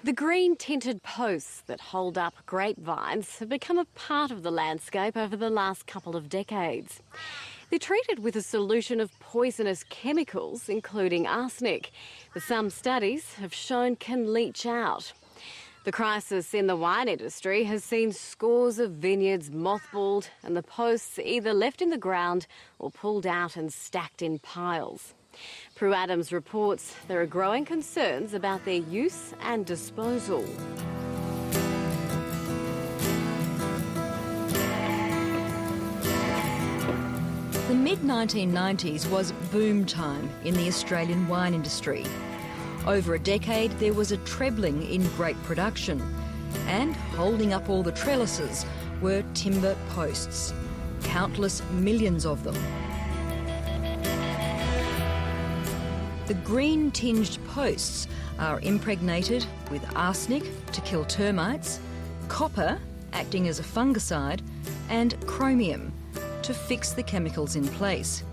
The green tinted posts that hold up grapevines have become a part of the landscape over the last couple of decades. They're treated with a solution of poisonous chemicals, including arsenic, that some studies have shown can leach out. The crisis in the wine industry has seen scores of vineyards mothballed and the posts either left in the ground or pulled out and stacked in piles. Prue Adams reports there are growing concerns about their use and disposal. The mid-1990s was boom time in the Australian wine industry. Over a decade, there was a trebling in grape production, and holding up all the trellises were timber posts, countless millions of them. The green-tinged posts are impregnated with arsenic to kill termites, copper acting as a fungicide, and chromium to fix the chemicals in place.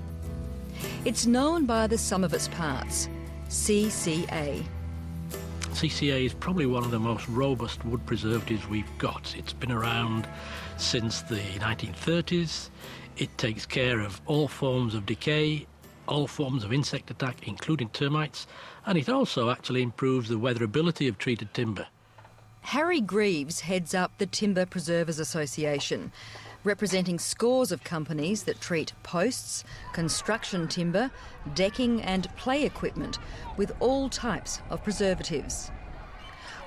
It's known by the sum of its parts, CCA. CCA is probably one of the most robust wood preservatives we've got. It's been around since the 1930s. It takes care of all forms of decay, all forms of insect attack, including termites, and it also actually improves the weatherability of treated timber. Harry Greaves heads up the Timber Preservers Association, representing scores of companies that treat posts, construction timber, decking and play equipment with all types of preservatives.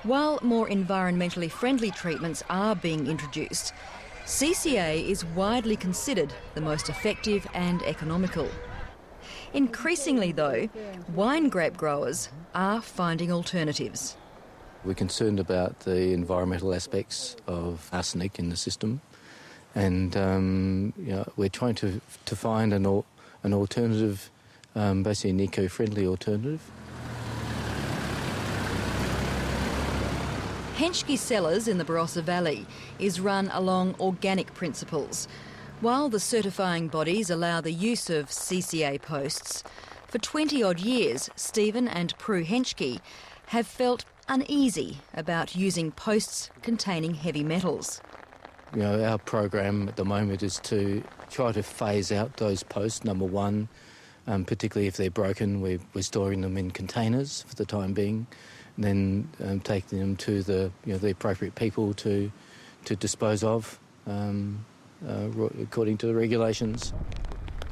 While more environmentally friendly treatments are being introduced, CCA is widely considered the most effective and economical. Increasingly, though, wine grape growers are finding alternatives. We're concerned about the environmental aspects of arsenic in the system, and we're trying to find an alternative, basically an eco-friendly alternative. Henschke Cellars in the Barossa Valley is run along organic principles. While the certifying bodies allow the use of CCA posts, for 20-odd years, Stephen and Prue Henschke have felt uneasy about using posts containing heavy metals. You know, our program at the moment is to try to phase out those posts, number one, particularly if they're broken. We're storing them in containers for the time being, and then taking them to the appropriate people to dispose of. According to the regulations.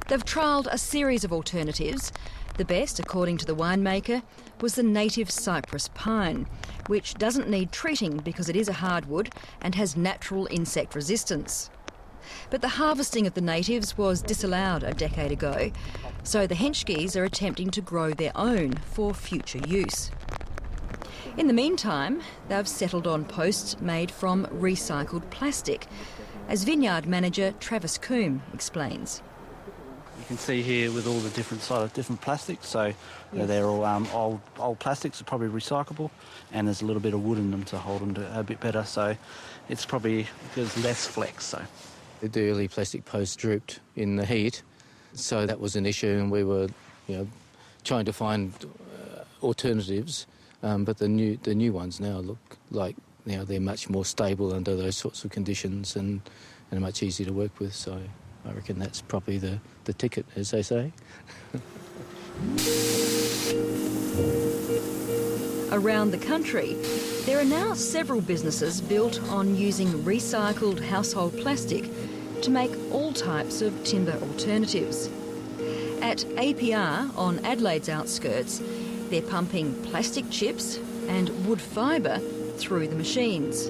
They've trialled a series of alternatives. The best, according to the winemaker, was the native cypress pine, which doesn't need treating because it is a hardwood and has natural insect resistance. But the harvesting of the natives was disallowed a decade ago, so the Henschkes are attempting to grow their own for future use. In the meantime, they've settled on posts made from recycled plastic, as vineyard manager Travis Coombe explains. You can see here with all the different plastics, so they're all old plastics, are probably recyclable, and there's a little bit of wood in them to hold them a bit better, so it's probably, there's less flex. So the early plastic posts drooped in the heat, so that was an issue, and we were trying to find alternatives, but the new ones now look like they're much more stable under those sorts of conditions and much easier to work with. So I reckon that's probably the ticket, as they say. Around the country, there are now several businesses built on using recycled household plastic to make all types of timber alternatives. At APR on Adelaide's outskirts, they're pumping plastic chips and wood fibre through the machines.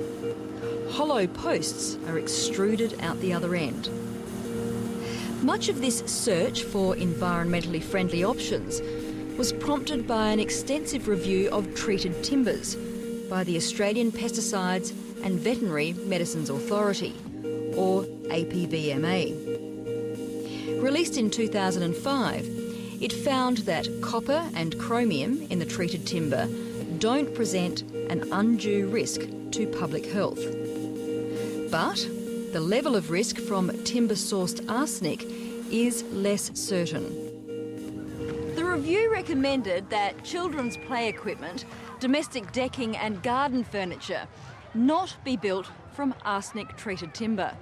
Hollow posts are extruded out the other end. Much of this search for environmentally friendly options was prompted by an extensive review of treated timbers by the Australian Pesticides and Veterinary Medicines Authority, or APVMA. Released in 2005, it found that copper and chromium in the treated timber don't present an undue risk to public health. But the level of risk from timber-sourced arsenic is less certain. The review recommended that children's play equipment domestic decking and garden furniture not be built from arsenic-treated timber.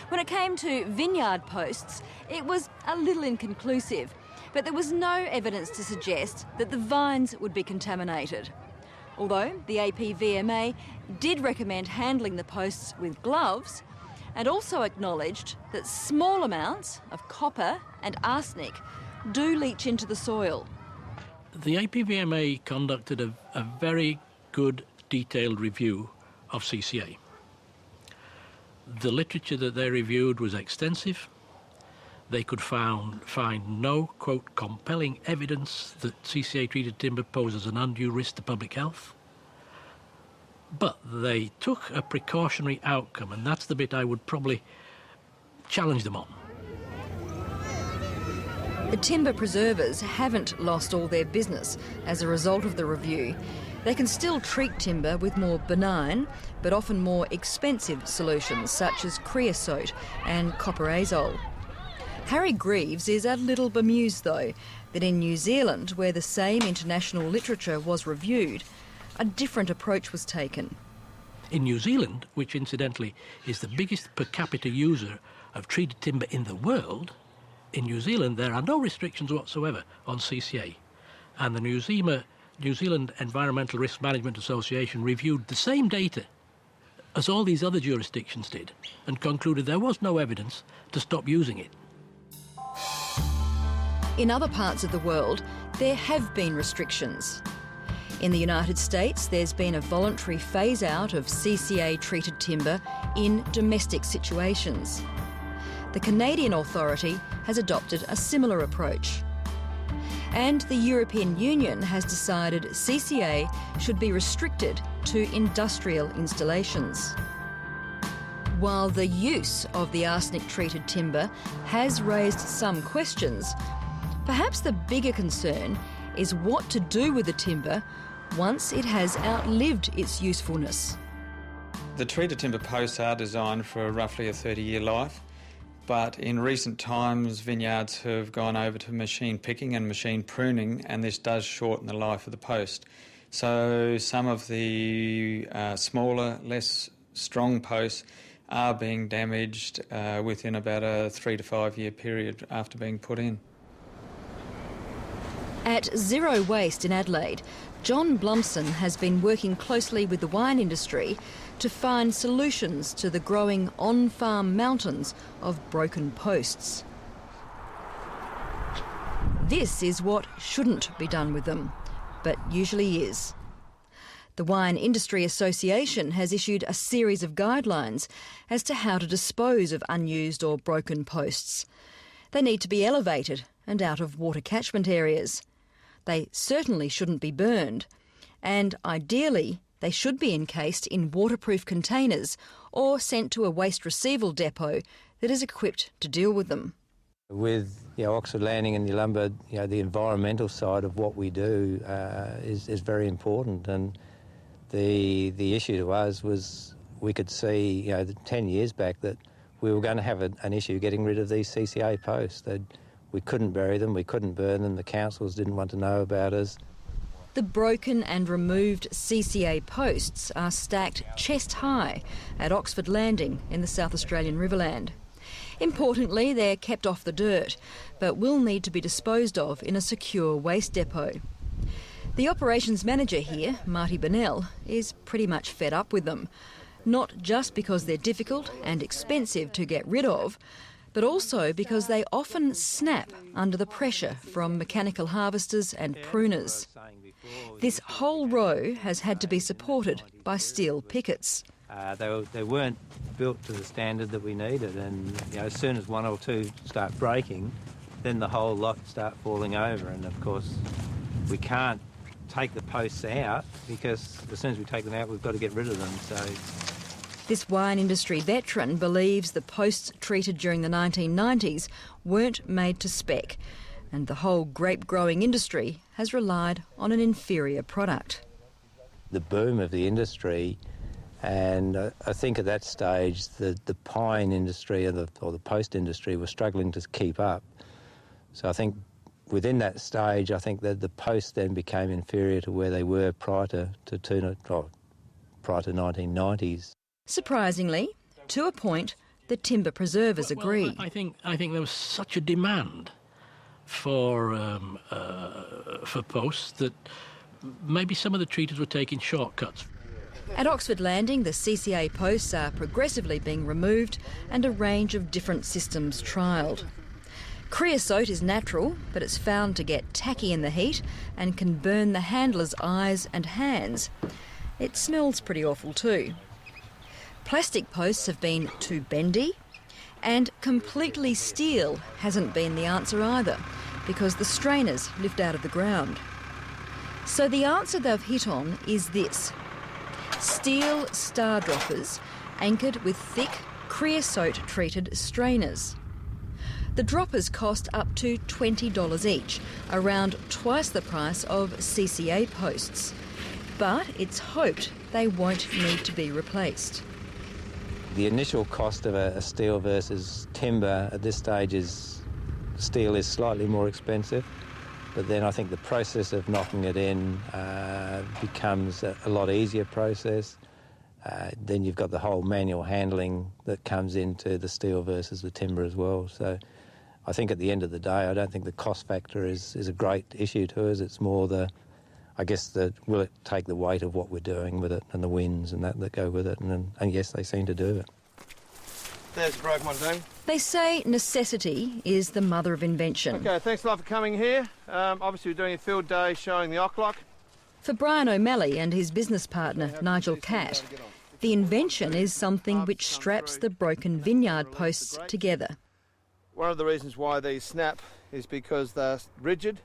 When it came to vineyard posts, it was a little inconclusive, but there was no evidence to suggest that the vines would be contaminated. Although the APVMA did recommend handling the posts with gloves, and also acknowledged that small amounts of copper and arsenic do leach into the soil. The APVMA conducted a very good, detailed review of CCA. The literature that they reviewed was extensive. They could find no, quote, compelling evidence that CCA-treated timber poses an undue risk to public health. But they took a precautionary outcome, and that's the bit I would probably challenge them on. The timber preservers haven't lost all their business as a result of the review. They can still treat timber with more benign, but often more expensive solutions, such as creosote and copper azole. Harry Greaves is a little bemused, though, that in New Zealand, where the same international literature was reviewed, a different approach was taken. In New Zealand, which incidentally is the biggest per capita user of treated timber in the world, in New Zealand there are no restrictions whatsoever on CCA. And the New Zealand Environmental Risk Management Association reviewed the same data as all these other jurisdictions did and concluded there was no evidence to stop using it. In other parts of the world, there have been restrictions. In the United States, there's been a voluntary phase-out of CCA-treated timber in domestic situations. The Canadian Authority has adopted a similar approach. And the European Union has decided CCA should be restricted to industrial installations. While the use of the arsenic-treated timber has raised some questions, perhaps the bigger concern is what to do with the timber once it has outlived its usefulness. The treated timber posts are designed for roughly a 30-year life, but in recent times vineyards have gone over to machine picking and machine pruning, and this does shorten the life of the post. So some of the smaller, less strong posts are being damaged within about a 3 to 5 year period after being put in. At Zero Waste in Adelaide, John Blumson has been working closely with the wine industry to find solutions to the growing on-farm mountains of broken posts. This is what shouldn't be done with them, but usually is. The Wine Industry Association has issued a series of guidelines as to how to dispose of unused or broken posts. They need to be elevated and out of water catchment areas. They certainly shouldn't be burned, and ideally they should be encased in waterproof containers or sent to a waste receival depot that is equipped to deal with them. With Oxford Landing and Yalumba, the environmental side of what we do is very important, and the issue to us was we could see 10 years back that we were going to have an issue getting rid of these CCA posts. We couldn't bury them, we couldn't burn them, the councils didn't want to know about us. The broken and removed CCA posts are stacked chest high at Oxford Landing in the South Australian Riverland. Importantly, they're kept off the dirt, but will need to be disposed of in a secure waste depot. The operations manager here, Marty Burnell, is pretty much fed up with them, not just because they're difficult and expensive to get rid of, but also because they often snap under the pressure from mechanical harvesters and pruners. This whole row has had to be supported by steel pickets. They weren't built to the standard that we needed, and as soon as one or two start breaking, then the whole lot start falling over, and of course we can't take the posts out because as soon as we take them out we've got to get rid of them. So this wine industry veteran believes the posts treated during the 1990s weren't made to spec, and the whole grape growing industry has relied on an inferior product. The boom of the industry, and I think at that stage the pine industry or the post industry was struggling to keep up. So I think within that stage, I think that the posts then became inferior to where they were prior to 1990s. Surprisingly, to a point, the timber preservers agree. Well, I think there was such a demand for posts that maybe some of the treaters were taking shortcuts. At Oxford Landing, the CCA posts are progressively being removed and a range of different systems trialled. Creosote is natural, but it's found to get tacky in the heat and can burn the handler's eyes and hands. It smells pretty awful too. Plastic posts have been too bendy, and completely steel hasn't been the answer either, because the strainers lift out of the ground. So the answer they've hit on is this: steel star droppers anchored with thick creosote-treated strainers. The droppers cost up to $20 each, around twice the price of CCA posts. But it's hoped they won't need to be replaced. The initial cost of a steel versus timber at this stage is steel is slightly more expensive, but then I think the process of knocking it in becomes a lot easier process. Then you've got the whole manual handling that comes into the steel versus the timber as well. So I think at the end of the day, I don't think the cost factor is a great issue to us. It's more will it take the weight of what we're doing with it and the winds and that go with it, and yes, they seem to do it. There's a broken one, Dane. They say necessity is the mother of invention. Okay, thanks a lot for coming here. Obviously we're doing a field day showing the Ocklock. For Brian O'Malley and his business partner, Nigel Catt, the invention is something which straps the broken vineyard posts together. One of the reasons why these snap is because they're rigid.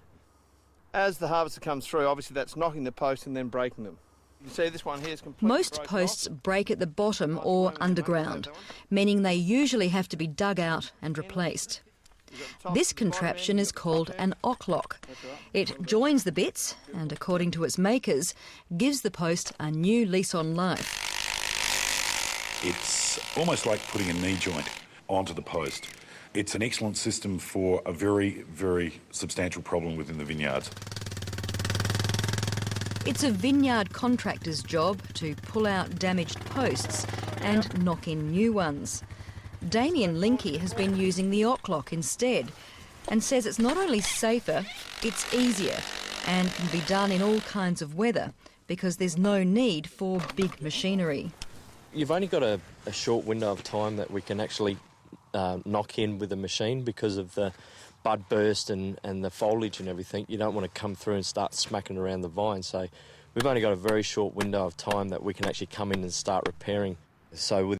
As the harvester comes through, obviously that's knocking the post and then breaking them. You can see this one here is completely Most broken posts off. break at the bottom or underground, meaning they usually have to be dug out and replaced. This contraption is called an Ocklock. It joins the bits and, according to its makers, gives the post a new lease on life. It's almost like putting a knee joint onto the post. It's an excellent system for a very, very substantial problem within the vineyards. It's a vineyard contractor's job to pull out damaged posts and knock in new ones. Damien Linky has been using the Ocklock instead and says it's not only safer, it's easier and can be done in all kinds of weather because there's no need for big machinery. You've only got a short window of time that we can actually knock in with the machine because of the bud burst and the foliage and everything. You don't want to come through and start smacking around the vine, so we've only got a very short window of time that we can actually come in and start repairing. So with